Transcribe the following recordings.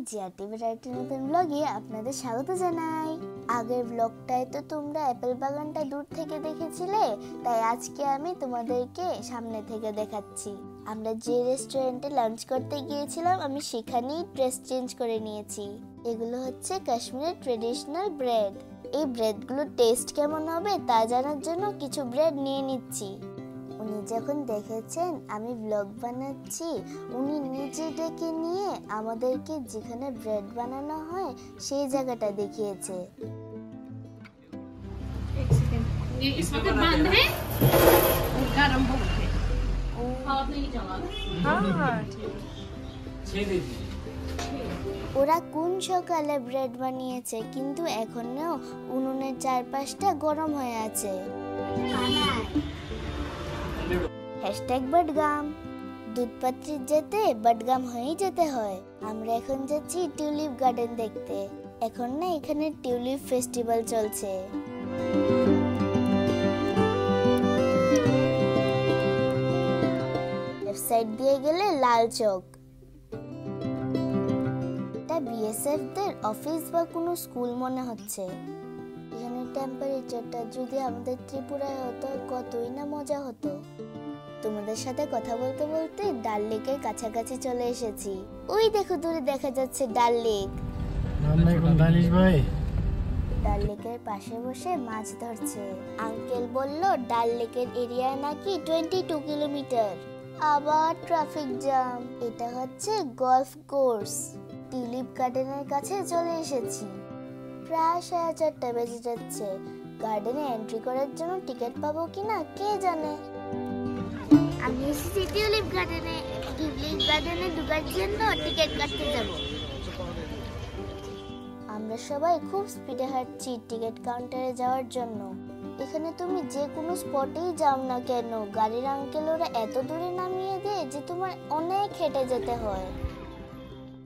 Zia TV রাইটের নতুন ব্লগে আপনাদের স্বাগত জানাই। আগের ব্লগটায় তো তোমরা অ্যাপেল বাগানটা দূর থেকে দেখেছিলে, তাই আজকে আমি তোমাদেরকে সামনে থেকে দেখাচ্ছি। আমরা যে রেস্টুরেন্টে লাঞ্চ করতে গিয়েছিলাম আমি সেখানেই ড্রেস চেঞ্জ করে নিয়েছি। এগুলো হচ্ছে কাশ্মীরের ট্রেডিশনাল ব্রেড। এই ব্রেডগুলোর টেস্ট কেমন হবে তা জানার জন্য কিছু ব্রেড নিয়ে নিচ্ছি। উনি যখন দেখেছেন আমি ব্লগ বানাচ্ছি, উনি নিজে ডেকে নিয়ে আমাদেরকে যেখানে ব্রেড বানানো হয় সেই জায়গাটা দেখিয়েছে। ওরা কোন সকালে ব্রেড বানিয়েছে, কিন্তু এখনো উনুনের চারপাশটা গরম হয়ে আছে। #বটগাম। দুধপাত্রির যেতে বটগাম হয়েই যেতে হয়। আমরা এখন যাচ্ছি টিউলিপ গার্ডেন দেখতে। এখন না এখানে টিউলিপ ফেস্টিভ্যাল চলছে। লেফট সাইড দিয়ে গেলে লাল চক। এটা বিএসএফ দের অফিস বা কোনো স্কুল মনে হচ্ছে। এখানে টেম্পারেচারটা যদি আমাদের ত্রিপুরায় হতো কতই না মজা হতো। তোমাদের সাথে কথা বলতে বলতে ডাল লেকের কাছাকাছি চলে এসেছি। ওই দেখো দূরে দেখা যাচ্ছে ডাল লেক। ডাল লেকের পাশে বসে মাছ ধরছে। আঙ্কেল বলল ডাল লেকের এরিয়া নাকি 22 কিলোমিটার। আবার ট্রাফিক জ্যাম। এটা হচ্ছে গলফ কোর্স। টিউলিপ গার্ডেনের কাছে চলে এসেছি। প্রায় 4:30 বেজে যাচ্ছে। গার্ডেনে এন্ট্রি করার জন্য টিকিট পাবো কিনা কে জানে। আমি এসেছি টিউলিপ গার্ডেনে। টিউলিপ গার্ডেনে ঢোকার জন্য টিকিট কাটতে যাব। আমরা সবাই খুব স্পিডে হাঁটছি টিকিট কাউন্টারে যাওয়ার জন্য। এখানে তুমি যে কোনো স্পটেই যাও না কেন, গাড়ির আঙ্কেল ওরা এত দূরে নামিয়ে দেয় যে তোমার অনেক হেঁটে যেতে হয়।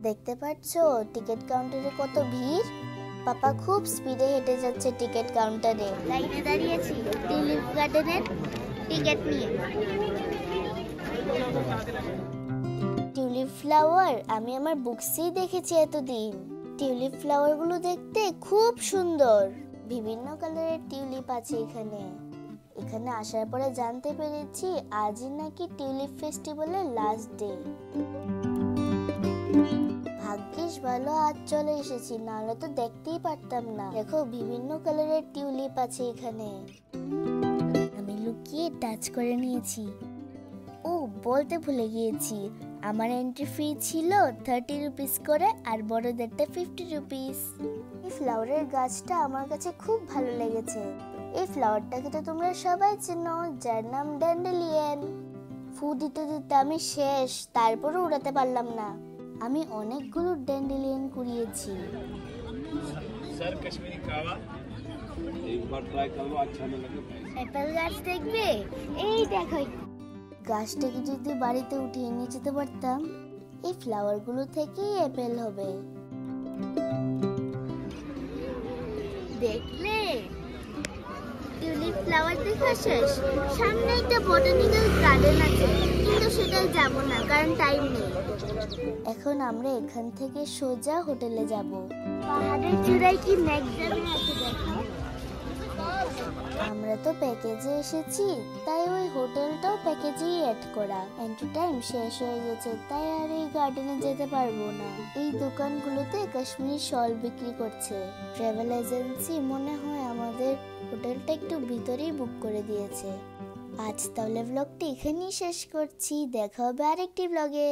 দেখতে পাচ্ছ টিকিট কাউন্টারে কত ভিড়। পাপা খুব স্পিডে হেঁটে যাচ্ছে টিকিট কাউন্টারে। লাইনে দাঁড়িয়েছি টিউলিপ গার্ডেনের টিকিট নিয়ে। টিউলিপ ফ্লাওয়ার আমি আমার বুকসেই দেখেছি এতদিন। টিউলিপ ফ্লাওয়ার গুলো দেখতে খুব সুন্দর। বিভিন্ন কালারের টিউলিপ আছে এখানে। এখানে আসার পরে জানতে পেরেছি আজই নাকি টিউলিপ ফেস্টিভ্যালের লাস্ট ডে। ভাগ্যিস ভালো আজ চলে এসেছি, নাহলে তো দেখতেই পারতাম না। দেখো বিভিন্ন কালারের টিউলিপ আছে এখানে। আমি লুকিয়ে টাচ করে নিয়েছি। ও বলতে ভুলে গিয়েছি, আমার এন্ট্রি ফি ছিল 30 রুপিস করে আর বড়দেরটা 50 রুপিস। এই ফ্লাওয়ারের গাছটা আমার কাছে খুব ভালো লেগেছে। এই ফ্লাওয়ারটাকে তো তোমরা সবাই চেনো, যার নাম ড্যান্ডেলিয়ান। ফু দিতে দিতে আমি শেষ, তারপরও উড়াতে পারলাম না। আমি অনেকগুলো ড্যান্ডেলিয়ান কুড়িয়েছি। सर कश्मीरी कावा एक बार ट्राई कर लो, अच्छा नहीं लगे। অ্যাপেল গাছ দেখবে? এই দেখো, গাছটাকে যদি বাড়িতে উঠিয়ে নিয়ে যেতে পারতাম। এই ফ্লাওয়ার গুলো থেকেই অ্যাপেল হবে। দেখলে টিউলিপ ফ্লাওয়ার দেখা শেষ। সামনে একটা বটানিক্যাল গার্ডেন আছে, কিন্তু সেটাই যাব না কারণ টাইম নেই। এখন আমরা এখান থেকে সোজা হোটেলে যাব। পাহাড়ের চূড়ায় কি ম্যাকডামে আছে দেখো। আমরা তো প্যাকেজে এসেছি, তাই ওই হোটেলটাও প্যাকেজেই অ্যাড করা। এন্ট্রি টাইম শেষ হয়ে গেছে, তাই আর এই গার্ডেনে যেতে পারবো না। এই দোকানগুলোতে কাশ্মীরি শল বিক্রি করছে। ট্রাভেল এজেন্সি মনে হয় আমাদের হোটেলটা একটু ভিতরেই বুক করে দিয়েছে। আজ তাহলে ব্লগটি এখানেই শেষ করছি। দেখা হবে আরেকটি ব্লগে।